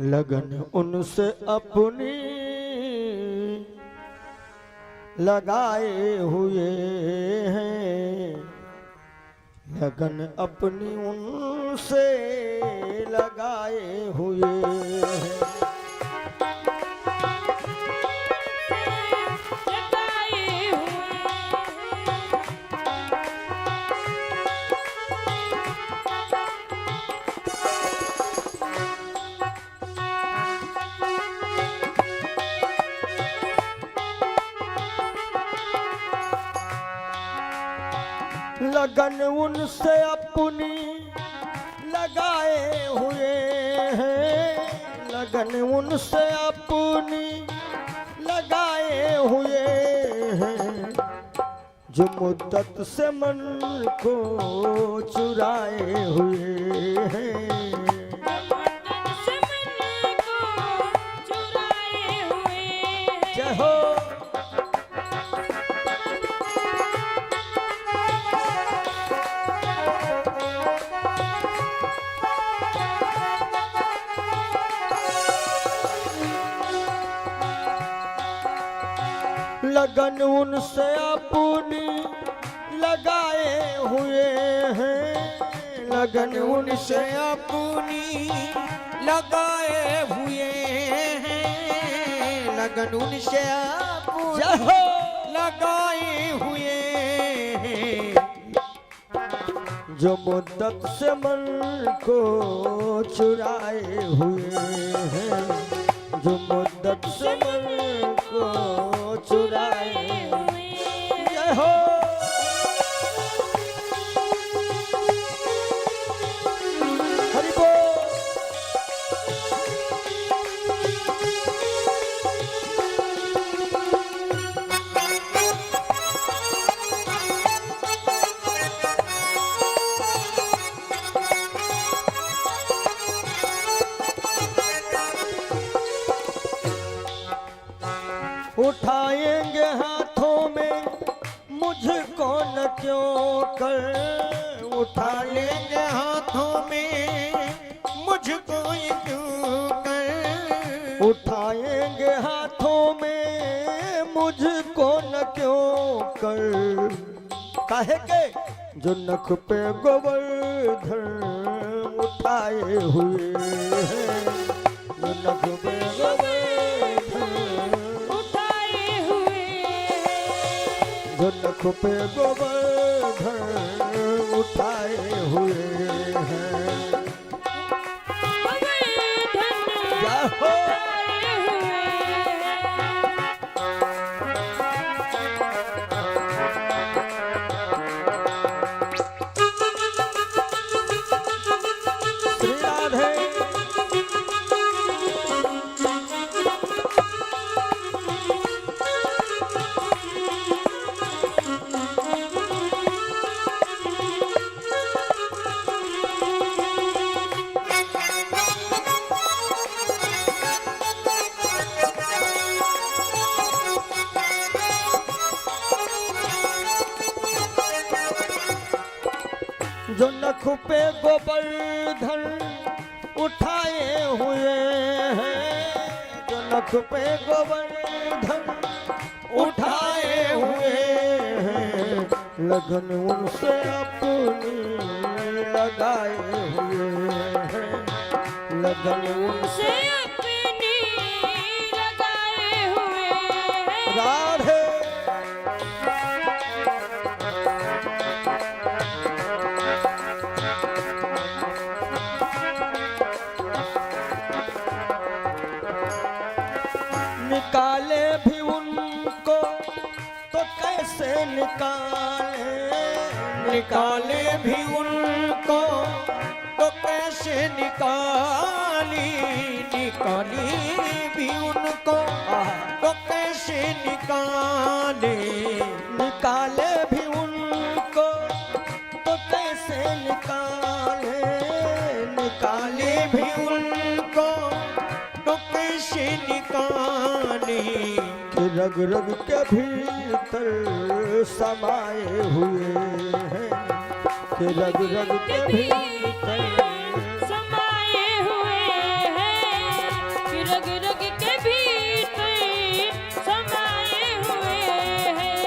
लगन उनसे अपनी लगाए हुए हैं, लगन अपनी उनसे लगाए हुए हैं। लगन उनसे अपनी लगाए हुए हैं, लगन उनसे अपनी लगाए हुए हैं, जो मुद्दत से मन को चुराए हुए हैं। जय हो। लगन उनसे अपनी लगाए हुए हैं, लगन उनसे अपनी लगाए हुए हैं, लगन उनसे अपनी लगाए हुए हैं, जो मुद्दत से मन को चुराए हुए हैं, जो मुद्दत से मन को चुराए हुए। जय हो। हरि बोल। उठाएंगे हाथों में मुझको न क्यों कर, उठा लेंगे हाथों में मुझको क्यों कर, उठाएंगे हाथों में मुझको न क्यों कर, काहे के जो नख पे गोवर्धन उठाए हुए हैं, जो नख पे जो नख पे गोवर्धन उठाए हुए हैं। जय हो। श्री राधे। जो नख पे गोवर्धन उठाए हुए हैं, जो नख पे गोवर्धन उठाए हुए हैं, लगन उनसे अपनी लगाए हुए हैं, लगन उनसे अपनी लगाए हुए हैं। राधे। निकाले भी उनको तो कैसे निकाले, निकाले भी उनको तो कैसे निकाली, निकाली भी उनको तो कैसे निकाले, निकाले भी उनको तो कैसे निकाले, निकाले भी उनको तो कैसे निकाले, कि रग रग के भीतर समाये हुए हैं, कि रग रग के भीतर समाये हुए हैं, रग रग के भीतर समाये हुए हैं।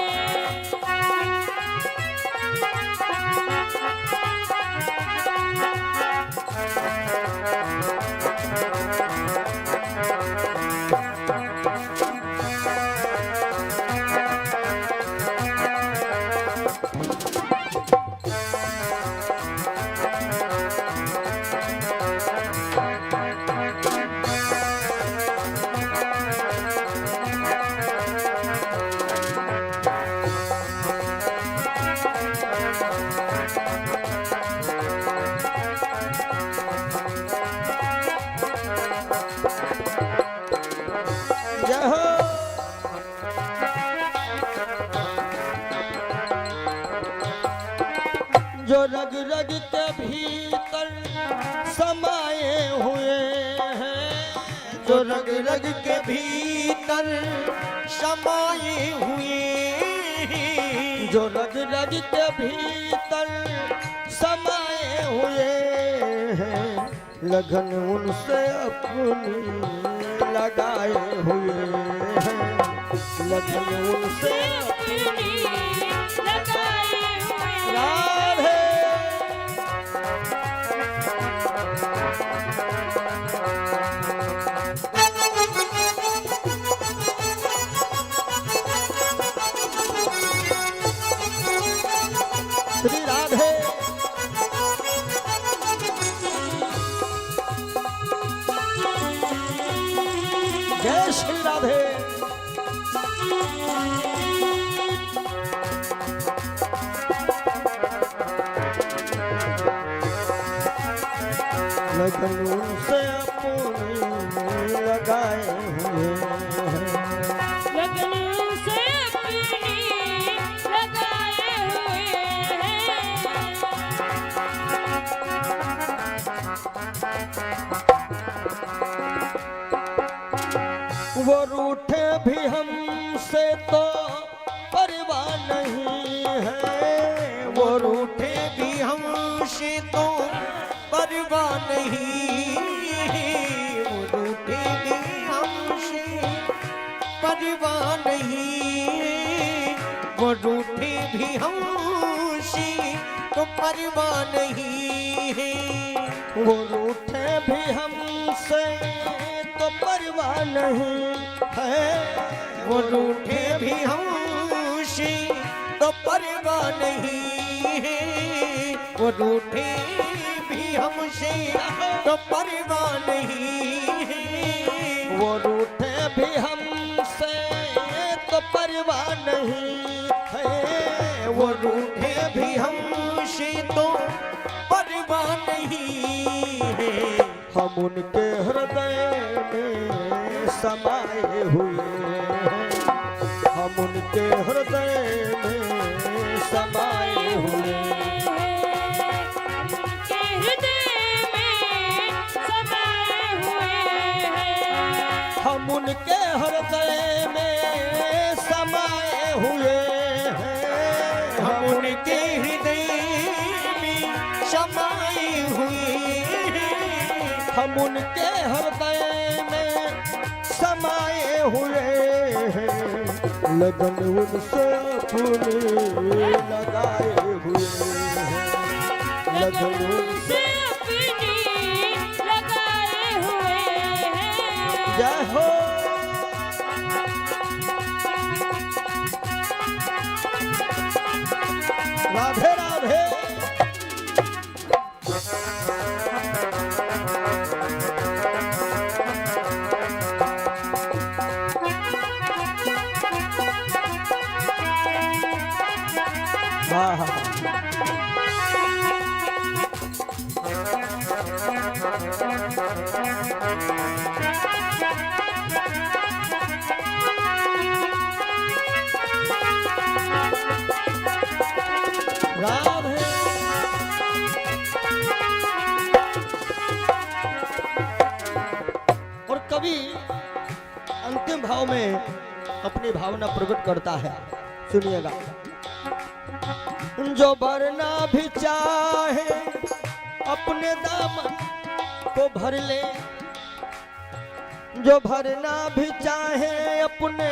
जय हो। जो रग रग के भीतर समाये हुए हैं, जो रग रग के भीतर समाये हुए हैं। जो रग रग के भीतर समाये हुए हैं, लगन उनसे अपनी लगाए हुए हैं, लगन उनसे अपनी लगाए हुए हैं। राधे। श्री राधे। जय श्री राधे। लगन उनसे अपनी लगाए हुए हैं, लगन से अपनी लगाए हुए हैं। वो रूठे भी हमसे तो परवाह नहीं है, वो रूठे भी हमसे तो परवाह नहीं। वो रूठे भी हमसे परवाह नहीं। वो रूठे भी हमसे तो परवाह नहीं है। वो रूठे भी हमसे तो परवाह नहीं है, वो रूठे भी हमसे तो परवाह नहीं है। वो रूठे भी हमसे तो परवाह नहीं है। वो रूठे भी हमसे तो परवाह नहीं है, वो रूठे भी हमसे तो परवाह नहीं है। हम उनके हृदय में समाये हुए हैं, हम उनके हृदय में समाये हुए हैं। उनके हृदय में समाये हुए हैं। हम उनके हृदय में समाये हुए हैं, हम उनके हृदय में समाये हुए हैं। हम उनके हृदय में समाये हुए हैं, लगन उनसे अपनी लगाए हुए हैं, लगन उनसे। से अपनी लगाए हुए हैं। जय हो। राधे राधे। हाँ हाँ राधे। और कवि अंतिम भाव में अपनी भावना प्रकट करता है, सुनिएगा। जो भरना भी चाहे अपने दामन को भर ले, जो भरना भी चाहे अपने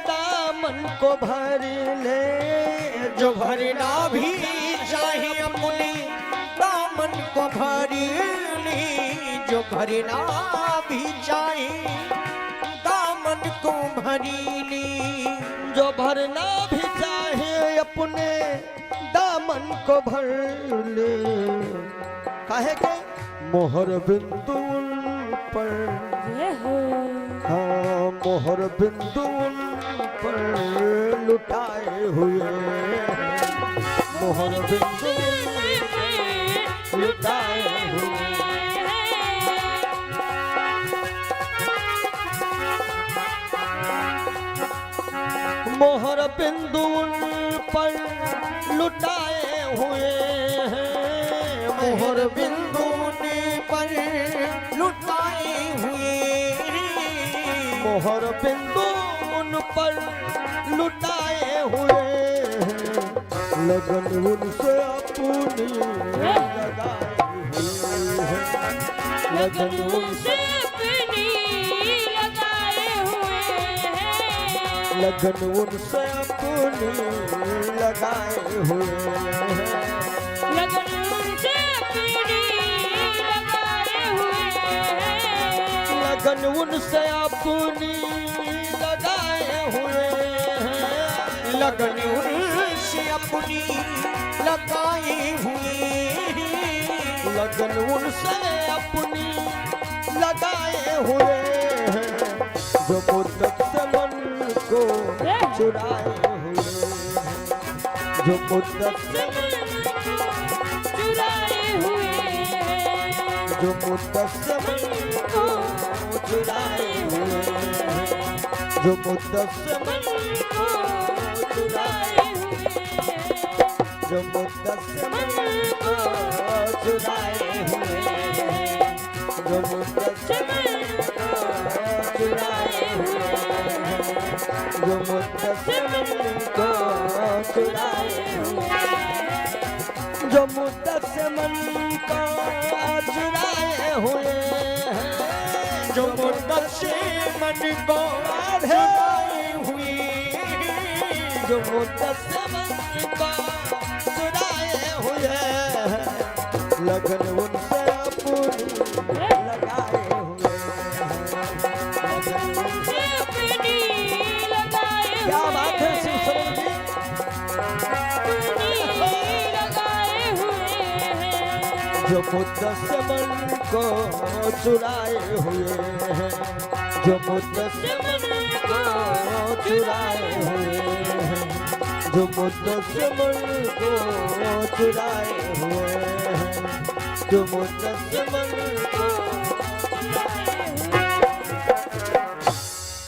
दामन को भर ले, जो भरना भी चाहे अपने दामन को भर ले, जो भरना भी चाहे दामन को भर ले, जो भरना भी चाहे अपने दामन को भर ले। काहे के मोहर बिंदु पर, जय हो हाँ मोहर बिंदु पर लुटाए हुए, मोहर बिंदु लुटाए हुए। मोहर बिंदु पर लुटाए हुए हैं, मोहर बिंदु पर लुटाए हुए, मोहर बिंदु उन पर लुटाए हुए हैं, लगन उनसे अपनी लगाए हुए हैं, लगन उनसे अपनी लगाए हुए हैं, लगन उनसे अपनी लगाए हुए हैं, लगन उनसे अपनी लगाए हुए हैं, लगन उनसे अपनी लगाए हुए हैं, लगन उनसे अपनी लगाए हुए, लगन उनसे अपनी लगाए हुए हैं, जो मुद्दत से मन को चुराए हुए हैं, जो मुद्दत से चुराए हुए हैं, जो मुद्दत से मन को चुराए हुए हैं, जो मुद्दत से मन को चुराए हुए हैं, जो मुद्दत से मन को चुराए हुए हैं, जो मुद्दत से मन को चुराए हुए हैं, जो मुद्दत से मन को चुराए हुए हैं, जो मुद्दत से मन को चुराए हुए हैं, जो मुद्दत से मन को चुराए हुए, जो मुद्दत से मन को चुराए हुए हैं, लगन उनसे अपनी लगाए हुए हैं, लगन उनसे अपनी लगाए क्या बात है हुए शिव सरोज जी? अपनी लगाए हुए हैं, जो मुद्दत से मन को चुराए हुए हैं, जो मुद्दत से मन को चुराए हुए हैं, जो मुद्दत से मन को चुराए हुए हैं, जो मुद्दत से मन को